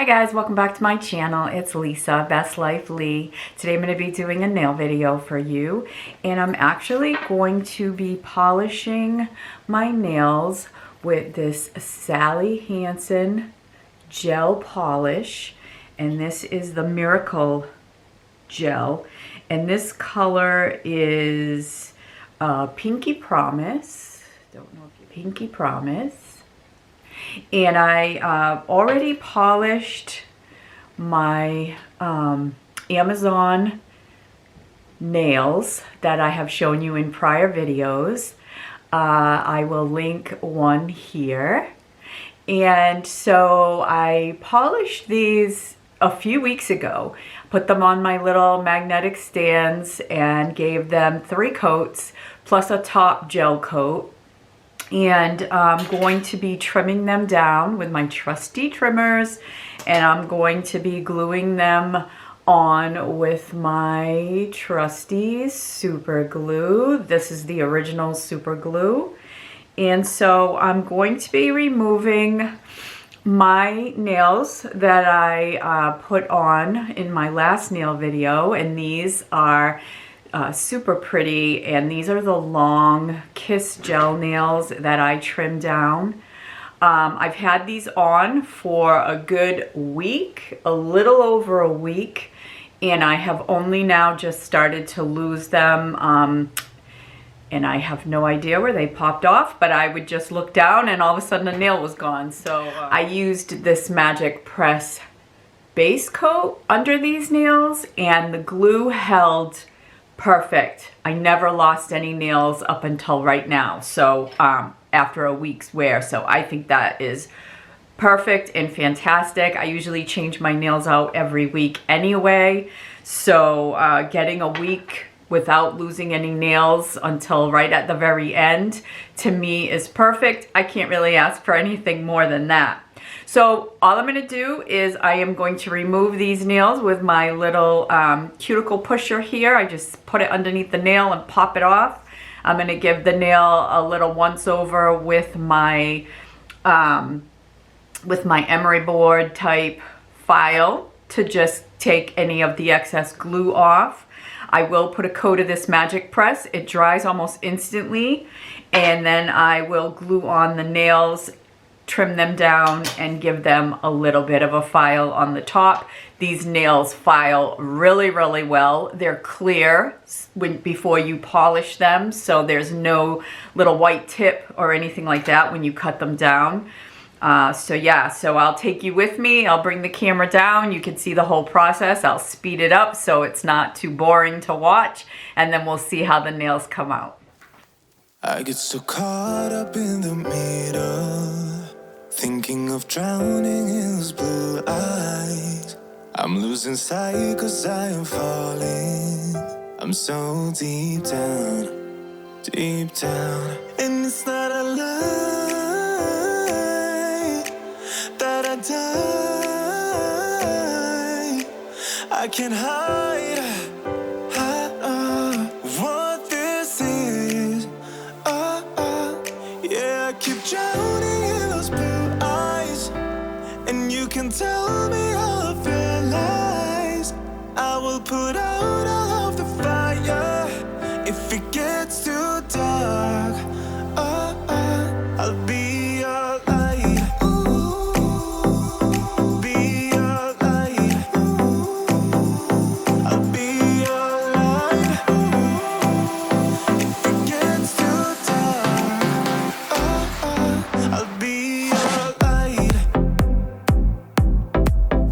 guys, welcome back to my channel. It's Lisa, Best Life Lee. Today I'm going to be doing a nail video for you, and I'm actually going to be polishing my nails with this Sally Hansen gel polish, and this is the Miracle gel, and this color is Pinky Promise. Don't know if you Pinky Promise. And I already polished my Amazon nails that I have shown you in prior videos. I will link one here. And so I polished these a few weeks ago, put them on my little magnetic stands and gave them 3 coats plus a top gel coat. And I'm going to be trimming them down with my trusty trimmers, and I'm going to be gluing them on with my trusty super glue. This is the original super glue. And so I'm going to be removing my nails that I put on in my last nail video, and these are super pretty, and these are the long Kiss gel nails that I trimmed down. I've had these on for a good week, a little over a week, and I have only now just started to lose them, and I have no idea where they popped off, but I would just look down and all of a sudden the nail was gone. So I used this Magic Press base coat under these nails, and the glue held perfect. I never lost any nails up until right now, so after a week's wear. So I think that is perfect and fantastic. I usually change my nails out every week anyway, so getting a week without losing any nails until right at the very end, to me, is perfect. I can't really ask for anything more than that. So all I'm going to do is I am going to remove these nails with my little cuticle pusher here. I just put it underneath the nail and pop it off. I'm going to give the nail a little once over with my emery board type file to just take any of the excess glue off. I will put a coat of this Magic Press. It dries almost instantly, and then I will glue on the nails, trim them down, and give them a little bit of a file on the top. These nails file really, really well. They're clear before you polish them, so there's no little white tip or anything like that when you cut them down. So yeah, so I'll take you with me. I'll bring the camera down. You can see the whole process. I'll speed it up so it's not too boring to watch, and then we'll see how the nails come out. I get so caught up in the middle, thinking of drowning in those blue eyes. I'm losing sight 'cause I am falling. I'm so deep down, and it's not a lie that I die. I can't hide what this is. Yeah, I keep drowning in those blue eyes, and you can tell me all of your lies. I will put out all of the fire if it gets too dark. I'll be your light. Be your light. I'll be your light. If it gets too dark, I'll be your light.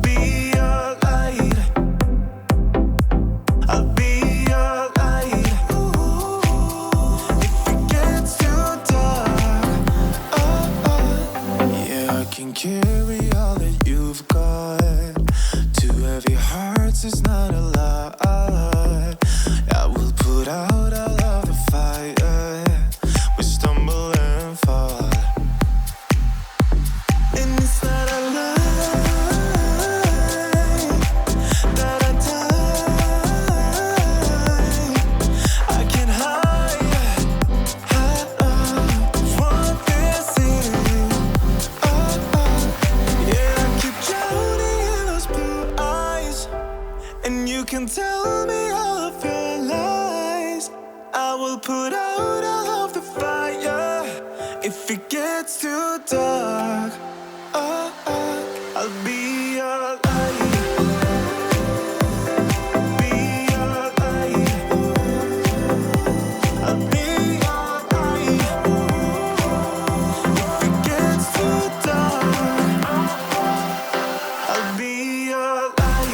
Be your light. I'll be your light. If it gets too you can tell me all of your lies. I will put out all of the fire. If it gets too dark, I'll be your light. Be your light. I'll be your light. If it gets too dark, I'll be your light.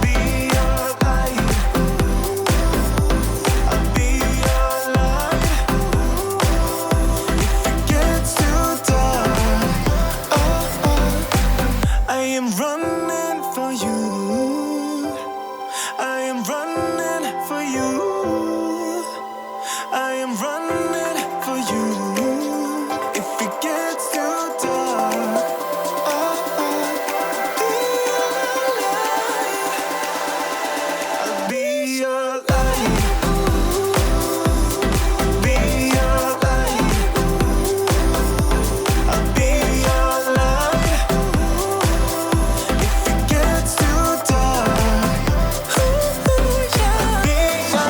Be your light. I'll be your light. If it gets too dark, I am running for you. I am running for you. I am running for you. If it gets too dark, I'll be your light. Be your light. I'll be your light. If it gets too dark, I'll be your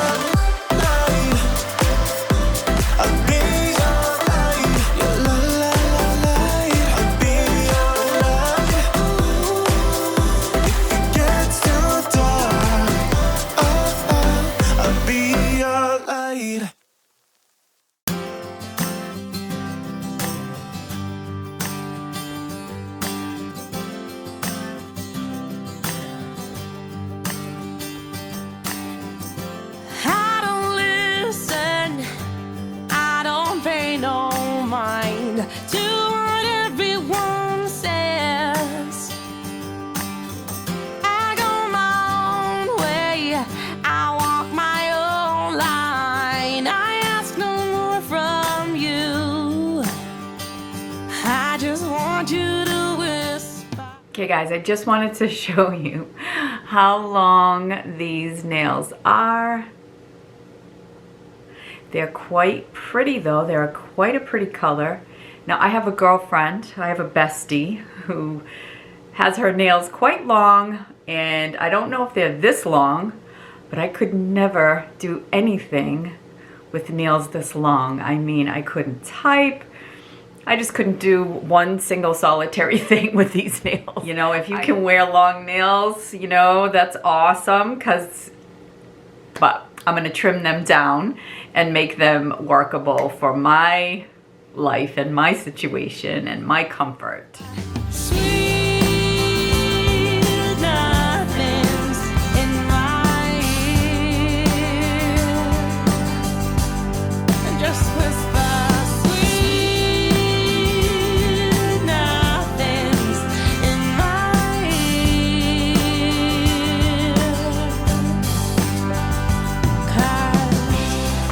light. I'll be your light. Your light. I'll be your light. If it gets too dark, I'll be your light. I don't listen, I don't pay no mind to what everyone says. I go my own way, I walk my own line. I ask no more from you, I just want you to whisper. Okay guys, I just wanted to show you how long these nails are. They're quite pretty though. They're quite a pretty color. Now I have a girlfriend, I have a bestie who has her nails quite long, and I don't know if they're this long, but I could never do anything with nails this long. I mean, I couldn't type. I just couldn't do one single solitary thing with these nails. You know, if you can wear long nails, you know, that's awesome, but I'm gonna trim them down and make them workable for my life and my situation and my comfort. Sweet nothings in my ear, and just whisper sweet nothings in my ear. 'Cause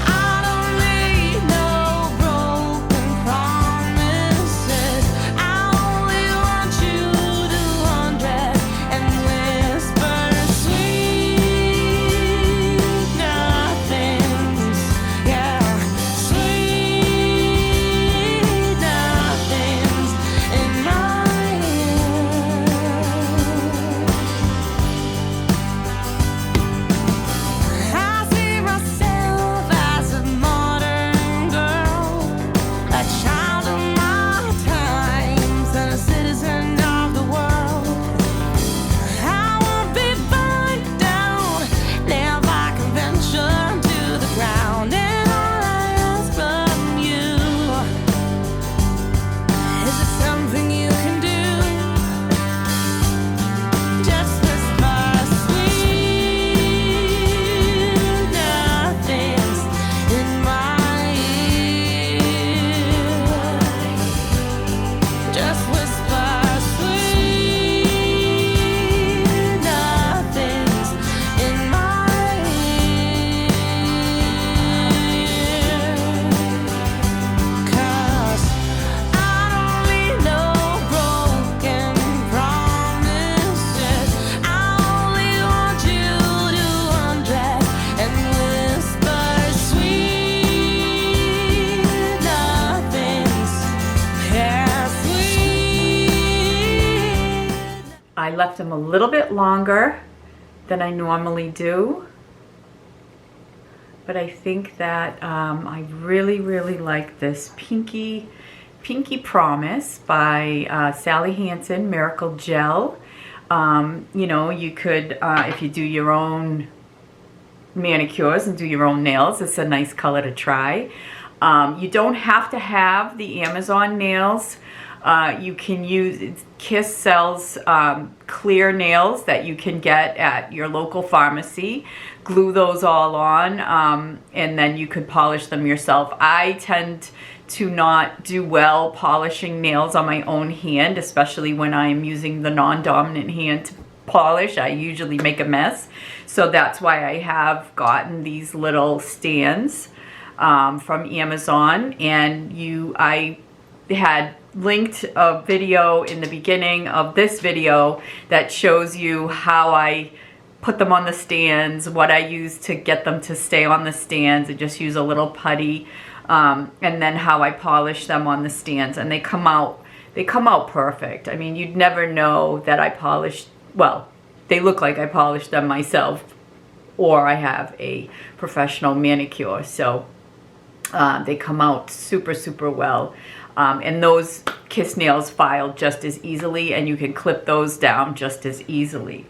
I don't need no broken promises. I only left them a little bit longer than I normally do. But I think that I really, really like this Pinky Promise by Sally Hansen Miracle Gel. You know, you could, if you do your own manicures and do your own nails, it's a nice color to try. You don't have to have the Amazon nails. You can use, Kiss sells clear nails that you can get at your local pharmacy. Glue those all on, and then you could polish them yourself. I tend to not do well polishing nails on my own hand, especially when I'm using the non-dominant hand to polish. I usually make a mess. So that's why I have gotten these little stands from Amazon, and I had linked a video in the beginning of this video that shows you how I put them on the stands, what I use to get them to stay on the stands. I just use a little putty, and then how I polish them on the stands, and they come out perfect. I mean, you'd never know that I polished, well, they look like I polished them myself, or I have a professional manicure. So they come out super, super well. And those Kiss nails file just as easily, and you can clip those down just as easily.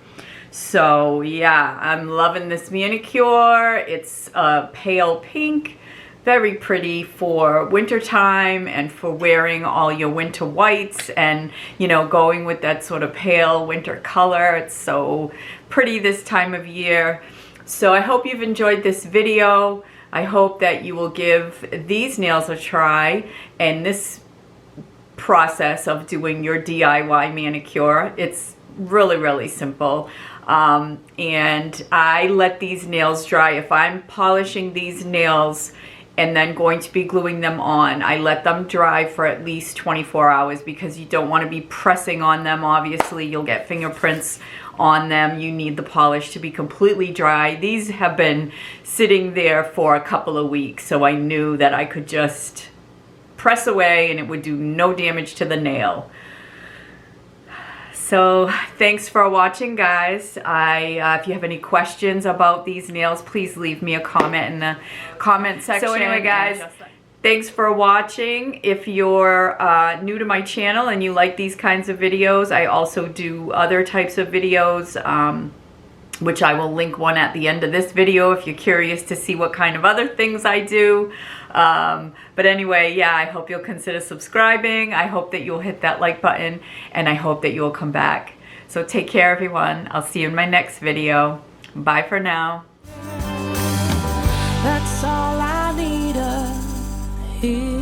So yeah, I'm loving this manicure. It's a pale pink, very pretty for winter time and for wearing all your winter whites, and you know, going with that sort of pale winter color. It's so pretty this time of year. So I hope you've enjoyed this video. I hope that you will give these nails a try, and this process of doing your DIY manicure. It's really, really simple. And I let these nails dry. If I'm polishing these nails and then going to be gluing them on, I let them dry for at least 24 hours because you don't want to be pressing on them. Obviously, you'll get fingerprints on them. You need the polish to be completely dry. These have been sitting there for a couple of weeks, so I knew that I could just press away and it would do no damage to the nail. So thanks for watching, guys. If you have any questions about these nails, please leave me a comment in the comment section. So anyway, guys, thanks for watching. If you're new to my channel and you like these kinds of videos, I also do other types of videos, which I will link one at the end of this video if you're curious to see what kind of other things I do. But anyway, yeah, I hope you'll consider subscribing. I hope that you'll hit that like button, and I hope that you'll come back. So take care, everyone. I'll see you in my next video. Bye for now. That's all I need to hear.